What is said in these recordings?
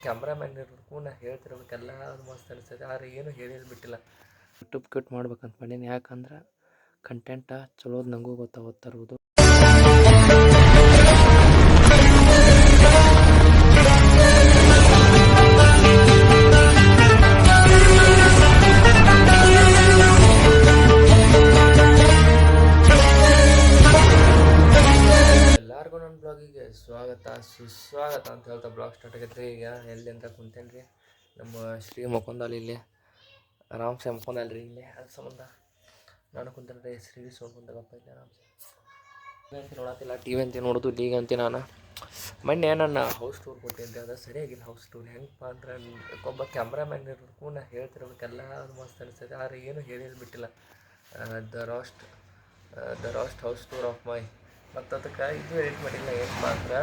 Cameraman ಇರಬೇಕು, ನಾ ಹೇಳ್ತಿರ್ಬೇಕೆಲ್ಲ ಅದು ಮಸ್ತ್ ಅನಿಸ್ತೈತೆ. ಆದ್ರೆ ಏನು ಹೇಳಿಲ್ಲ ಬಿಟ್ಟಿಲ್ಲ. ಯೂಟ್ಯೂಬ್ ಕ್ಯೂಟ್ ಮಾಡ್ಬೇಕಂತ ಮಾಡೀನಿ, ಯಾಕಂದ್ರೆ ಕಂಟೆಂಟ ಚಲೋದು ನನಗೂ ಗೊತ್ತಾಗುತ್ತಿರುವುದು. ಎಲ್ಲರಿಗೂ ನನ್ನ ಬ್ಲಾಗಿಗೆ ಸ್ವಾಗತ ಸುಸ್ವಾಗತ ಅಂತ ಹೇಳ್ತಾ ಬ್ಲಾಗ್ ಸ್ಟಾರ್ಟ್ ಆಗೈತೆ. ಈಗ ಎಲ್ಲಿ ಅಂತ ಕುಂತೇನೆ ರೀ, ನಮ್ಮ ಶ್ರೀ ಮಕ್ಕೊಂದಲ್ಲಿ ಇಲ್ಲಿ ಆರಾಮ್ಸೆ ಮಕ್ಕೊಂದಲ್ರಿ ಇಲ್ಲಿ. ಅದ್ರ ಸಂಬಂಧ ನಾನು ಕುಂತೇನೆ ರೀ, ಶ್ರೀ ಕುಂತಗಪ್ಪ ಇಲ್ಲಿ ಆರಾಮ್ಸೆ. ಅಂತ ನೋಡತ್ತಿಲ್ಲ, ಟಿ ವಿ ಅಂತ ನೋಡೋದು ಈಗ ಅಂತೆ. ನಾನು ಮೊನ್ನೆ ನನ್ನ ಹೌಸ್ ಟೂರ್ ಕೊಟ್ಟಿದ್ದೆ, ಅದು ಸರಿಯಾಗಿಲ್ಲ ಹೌಸ್ ಟೂರ್. ಹೆಂಗಪ್ಪ ಅಂದ್ರೆ ಒಬ್ಬ ಕ್ಯಾಮ್ರಾಮ್ಯಾನ್ ಇರಬೇಕು, ನಾ ಹೇಳ್ತಿರ್ಬೇಕೆಲ್ಲ ಅದು ಮಸ್ತ್ ಅನಿಸ್ತೈತೆ. ಆದ್ರೆ ಏನು ಹೇಳಿಲ್ಲ ಬಿಟ್ಟಿಲ್ಲ. The roast house tour of my. ಮತ್ತು ಅದಕ್ಕೆ ಇದು ಎಡಿಟ್ ಮಾಡಿಲ್ಲ, ಏನಪ್ಪ ಅಂದ್ರೆ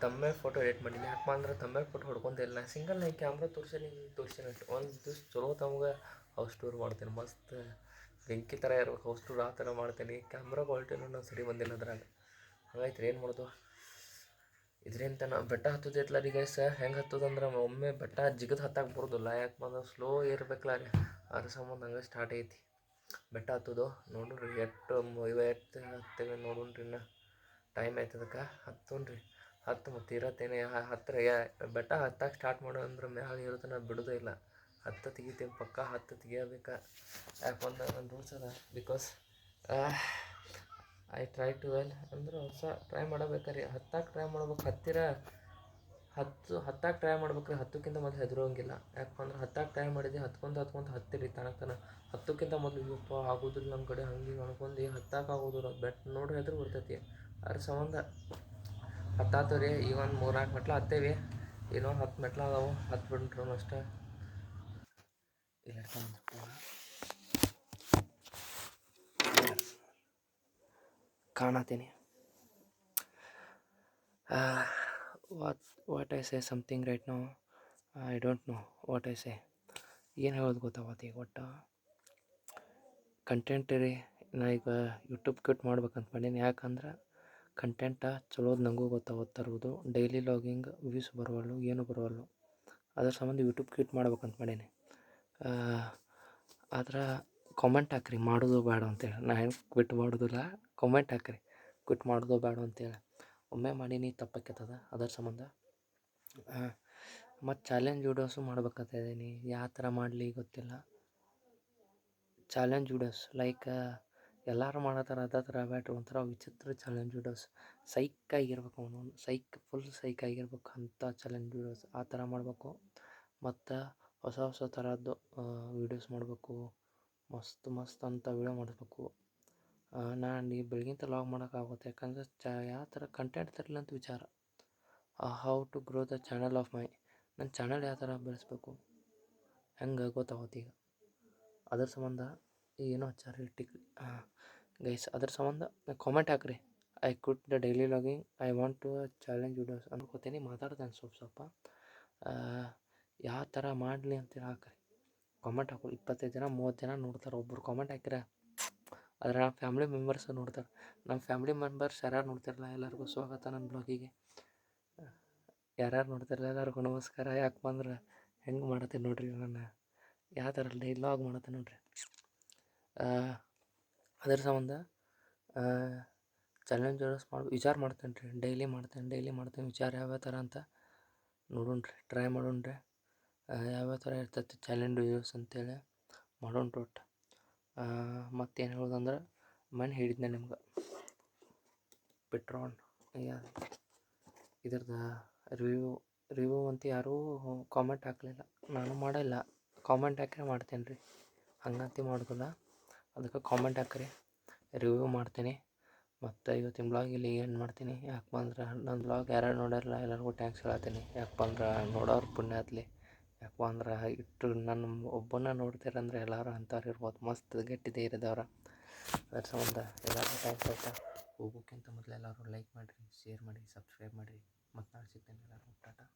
ತಮ್ಮೇಲೆ ಫೋಟೋ ಎಡಿಟ್ ಮಾಡಿಲ್ಲ. ಯಾಕಪ್ಪ ಅಂದ್ರೆ ತಮ್ಮೇಲೆ ಫೋಟೋ ಹೊಡ್ಕೊಂತಿಲ್ಲ. ಸಿಂಗಲ್ ನಾ ಕ್ಯಾಮ್ರಾ ತೋರಿಸೇನೆ ಒಂದು ದಿವ್ಸ ಚಲೋ ತಮಗೆ ಹೌಸ್ ಟೂರ್ ಮಾಡ್ತೇನೆ. ಮಸ್ತ್ ಬೆಂಕಿ ಥರ ಇರ್ಬೇಕು ಹೌಸ್ ಟೂರ್, ಆ ಥರ ಮಾಡ್ತೀನಿ. ಕ್ಯಾಮ್ರಾ ಕ್ವಾಲಿಟಿನೂ ನಾನು ಸರಿ ಬಂದಿಲ್ಲ ಅದ್ರಾಗ. ಹಾಗಾಯ್ತು ಏನು ಮಾಡೋದು. ಇದರಿಂದ ನಾವು ಬೆಟ್ಟ ಹತ್ತೋದೈತ್ಲ ರೀ ಗೈಸ್. ಹೆಂಗೆ ಹತ್ತೋದಂದ್ರೆ ಒಮ್ಮೆ ಬೆಟ್ಟ ಜಿಗದು ಹತ್ತಕ್ಕೆ ಬರೋದಿಲ್ಲ, ಯಾಕೆ ಬಂದ್ರೆ ಸ್ಲೋ ಇರ್ಬೇಕಲ್ಲ ರೀ. ಅದ್ರ ಸಂಬಂಧ ಹಂಗೆ ಸ್ಟಾರ್ಟ್ ಐತಿ ಬೆಟ್ಟ ಹತ್ತೋದು. ನೋಡ್ರಿ ಎಷ್ಟು ಹತ್ತೇವೆ ನೋಡೋಣ್ರಿ. ಇನ್ನು ಟೈಮ್ ಆಯ್ತು ಅದಕ್ಕೆ ಹತ್ತೋಣ್ರಿ. ಮತ್ತು ಇರತ್ತೇನೆ ಹತ್ತಿರ ಬೆಟ್ಟ ಹತ್ತಕ್ಕೆ ಸ್ಟಾರ್ಟ್ ಮಾಡೋ ಅಂದ್ರೆ ಮ್ಯಾಲೆ ಇರುತ್ತೆ, ನಾನು ಬಿಡೋದೇ ಇಲ್ಲ. ತೆಗಿತೀನಿ ಪಕ್ಕ, ತೆಗಿಯಬೇಕು. ಯಾಕಂದ್ರೆ ನನ್ನ ರೂಲ್ಸ್ ಅದ. Because I try to well ಅಂದ್ರೆ ಹೊಸ ಟ್ರೈ ಮಾಡಬೇಕಾರೆ ಹತ್ತಕ್ಕೆ ಟ್ರೈ ಮಾಡ್ಬೇಕು. ಹತ್ತಕ್ಕೆ ಟ್ರೈ ಮಾಡ್ಬೇಕ್ರಿ. ಹತ್ತಕ್ಕಿಂತ ಮೊದಲು ಹೆದರೋಂಗಿಲ್ಲ. ಯಾಕಂದ್ರೆ ಹತ್ತಕ್ಕೆ ಟ್ರೈ ಮಾಡಿದೆ, ಹತ್ಕೊಂತ ಹತ್ತಿರಿ ತನಕ. ಹತ್ತಕ್ಕಿಂತ ಮೊದಲು ಇವಪ್ಪ ಆಗೋದಿಲ್ಲ ನಮ್ಮ ಕಡೆ ಹಂಗೆ ಅನ್ಕೊಂಡು ಹತ್ತಕ್ಕೆ ಆಗೋದಿಲ್ಲ. ಬೆಟ್ಟ ನೋಡ್ರಿ ಹೆದ್ರು ಬರ್ತೈತಿ. ಅದ್ರ ಸಂಬಂಧ ಹತ್ತಾತವ್ರಿ. ಈಗ ಒಂದು 3-4 ಮೆಟ್ಲು ಹತ್ತೇವಿ, ಏನೋ 10 ಮೆಟ್ಲು ಅದಾವೆ. ಹತ್ಬಿಟ್ರು ಅಷ್ಟೇ. ಕಾಣತೀನಿ. What I say something right no, I don't know what I say. ಏನು ಹೇಳೋದು ಗೊತ್ತಾಗತ್ತೆ ಈಗ. ಒಟ್ಟು ಕಂಟೆಂಟ್ ರೀ, ನಾ ಈಗ ಯೂಟ್ಯೂಬ್ ಕ್ಯೂಟ್ ಮಾಡ್ಬೇಕಂತ ಮಾಡೀನಿ. ಯಾಕಂದ್ರೆ ಕಂಟೆಂಟ ಚಲೋದು ನನಗೂ ಗೊತ್ತಾಗುತ್ತಿರುವುದು. ಡೈಲಿ ಲಾಗಿಂಗ್ ವ್ಯೂಸ್ ಬರುವಲ್ಲು, ಏನು ಬರುವಲ್ಲು. ಅದ್ರ ಸಂಬಂಧ ಯೂಟ್ಯೂಬ್ ಕ್ಯೂಟ್ ಮಾಡ್ಬೇಕಂತ ಮಾಡೀನಿ. ಆದ್ರೆ ಕಾಮೆಂಟ್ ಹಾಕ್ರಿ ಮಾಡೋದು ಬೇಡ ಅಂತೇಳಿ. ನಾ ಏನು ಕ್ವಿಟ್ ಮಾಡೋದಿಲ್ಲ, ಕಾಮೆಂಟ್ ಹಾಕ್ರಿ ಕ್ವಿಟ್ ಮಾಡೋದು ಬೇಡ ಅಂತೇಳಿ. ಒಮ್ಮೆ ಮಾಡೀನಿ ತಪ್ಪಾಕೈತದ, ಅದರ ಸಂಬಂಧ. ಮತ್ತು ಚಾಲೆಂಜ್ ವೀಡಿಯೋಸು ಮಾಡ್ಬೇಕಂತ ಇದ್ದೀನಿ. ಯಾವ ಥರ ಮಾಡಲಿ ಗೊತ್ತಿಲ್ಲ. ಚಾಲೆಂಜ್ ವೀಡಿಯೋಸ್ ಲೈಕ್ ಎಲ್ಲರೂ ಮಾಡತ್ತಾರ ಅದೇ ಥರ ಬ್ಯಾಟ್ರಿ ಒಂಥರ ವಿಚಿತ್ರ ಚಾಲೆಂಜ್ ವೀಡಿಯೋಸ್. ಸೈಕಾಗಿರ್ಬೇಕು, ಅವನು ಫುಲ್ ಸೈಕಾಗಿರ್ಬೇಕು ಅಂಥ ಚಾಲೆಂಜ್ ವೀಡಿಯೋಸ್. ಆ ಥರ ಮಾಡಬೇಕು. ಮತ್ತು ಹೊಸ ಥರದ್ದು ವೀಡಿಯೋಸ್ ಮಾಡಬೇಕು. ಮಸ್ತ್ ಅಂತ ವೀಡಿಯೋ ಮಾಡಬೇಕು. ನಾನು ಈ ಬೆಳಗಿಂತ ಲಾಗ್ ಮಾಡೋಕ್ಕಾಗುತ್ತೆ. ಯಾಕಂದರೆ ಯಾವ ಥರ ಕಂಟೆಂಟ್ ತರಲಿಲ್ಲ ಅಂತ ವಿಚಾರ. How to grow the channel of my. ನನ್ನ ಚಾನಲ್ ಯಾವ ಥರ ಬೆಳೆಸ್ಬೇಕು ಹೆಂಗೆ ಗೊತ್ತಾಗುತ್ತೆ ಈಗ. ಅದ್ರ ಸಂಬಂಧ ಏನೋ ಹಚ್ಚಾರ ಗೈಸ್. ಅದ್ರ ಸಂಬಂಧ ಕಾಮೆಂಟ್ ಹಾಕ್ರಿ. I quit the daily vlogging, I want to challenge videos ಅನ್ಕೋತೀನಿ. ಮಾತಾಡ್ತೇನೆ ಸ್ವಲ್ಪ. ಯಾವ ಥರ ಮಾಡಲಿ ಅಂತೇಳಿ ಹಾಕ್ರಿ. ಕಾಮೆಂಟ್ ಹಾಕೋ 25 ಜನ 30 ಜನ ನೋಡ್ತಾರೆ. ಒಬ್ಬರು ಕಾಮೆಂಟ್ ಹಾಕಿರ ಆದರೆ ನಮ್ಮ ಫ್ಯಾಮ್ಲಿ ಮೆಂಬರ್ಸ್ ನೋಡ್ತಾರೆ. ನಮ್ಮ ಫ್ಯಾಮ್ಲಿ ಮೆಂಬರ್ಸ್ ಯಾರ್ಯಾರು ನೋಡ್ತಿರಲ್ಲ ಎಲ್ಲರಿಗೂ ಸ್ವಾಗತ ನನ್ನ ಬ್ಲಾಗಿಗೆ. ಯಾರ್ಯಾರು ನೋಡ್ತಿರಲ್ಲ ಎಲ್ಲರಿಗೂ ನಮಸ್ಕಾರ. ಯಾಕೆ ಬಂದ್ರೆ ಹೆಂಗೆ ಮಾಡತ್ತೀನಿ ನೋಡ್ರಿ, ನಾನು ಯಾವ ಥರ ಡೈಲಿ ಲಾಗ್ ಮಾಡತ್ತೆ ನೋಡ್ರಿ. ಅದರ ಸಂಬಂಧ ಚಾಲೆಂಜ್ ವೀಡಿಯೋಸ್ ವಿಚಾರ ಮಾಡ್ತೇನೆ ರೀ. ಡೈಲಿ ಮಾಡ್ತೇನೆ ವಿಚಾರ ಯಾವ್ಯಾವ ಥರ ಅಂತ ನೋಡೋಣ್ರಿ. ಟ್ರೈ ಮಾಡೋಣ್ರಿ ಯಾವ್ಯಾವ ಥರ ಇರ್ತೈತಿ ಚಾಲೆಂಜ್ ವೀಡಿಯೋಸ್ ಅಂತೇಳಿ ಮಾಡೋಣ್ರಿ. ಒಟ್ಟು ಮತ್ತೇನು ಹೇಳೋದಂದ್ರೆ ಮೊನ್ನೆ ಹೇಳಿದ್ದೆ ನಿಮ್ಗೆ ಪೆಟ್ರೋಲ್ ಇದ್ರದ್ದು ರಿವ್ಯೂ ಅಂತ ಯಾರೂ ಕಾಮೆಂಟ್ ಹಾಕಲಿಲ್ಲ. ನಾನು ಮಾಡಿಲ್ಲ. ಕಾಮೆಂಟ್ ಹಾಕಿದ್ರೆ ಮಾಡ್ತೇನೆ ರೀ, ಹಂಗಂತ ಮಾಡೋದಿಲ್ಲ. ಅದಕ್ಕೆ ಕಾಮೆಂಟ್ ಹಾಕ್ರಿ, ರಿವ್ಯೂ ಮಾಡ್ತೀನಿ. ಮತ್ತು ಇವತ್ತಿನ ಬ್ಲಾಗ್ ಇಲ್ಲಿ ಏನು ಮಾಡ್ತೀನಿ. ಯಾಕಪ್ಪ ಅಂದ್ರೆ ನನ್ನ ಬ್ಲಾಗ್ ಯಾರ್ಯಾರು ನೋಡ್ಯಾರಲ್ಲ ಎಲ್ಲರಿಗೂ ಟ್ಯಾಂಕ್ಸ್ ಹೇಳತ್ತೀನಿ. ಯಾಕಪ್ಪ ಅಂದ್ರೆ ನೋಡೋರು ಪುಣ್ಯ ಹತ್ತಲಿ. ಯಾಕಪ್ಪ ಅಂದ್ರೆ ಇಟ್ಟು ನನ್ನ ಒಬ್ಬನ ನೋಡ್ತೀರಂದ್ರೆ ಎಲ್ಲರೂ ಅಂಥವ್ರು ಇರ್ಬೋದು, ಮಸ್ತ್ ಗಟ್ಟಿ ಧೈರ್ಯದವ್ರು. ಅದ್ರ ಸಂಬಂಧ ಎಲ್ಲರಿಗೂ ಟ್ಯಾಂಕ್ಸ್ ಆಯ್ತಾ. ಹೋಗೋಕ್ಕಿಂತ ಮೊದಲು ಎಲ್ಲರೂ ಲೈಕ್ ಮಾಡಿರಿ, ಶೇರ್ ಮಾಡಿ, ಸಬ್ಸ್ಕ್ರೈಬ್ ಮಾಡಿರಿ. ಮತ್ತು ನಾಳೆ ಸಿಗ್ತೇನೆ ಎಲ್ಲರಿಗೂ. ಟಾಟಾ.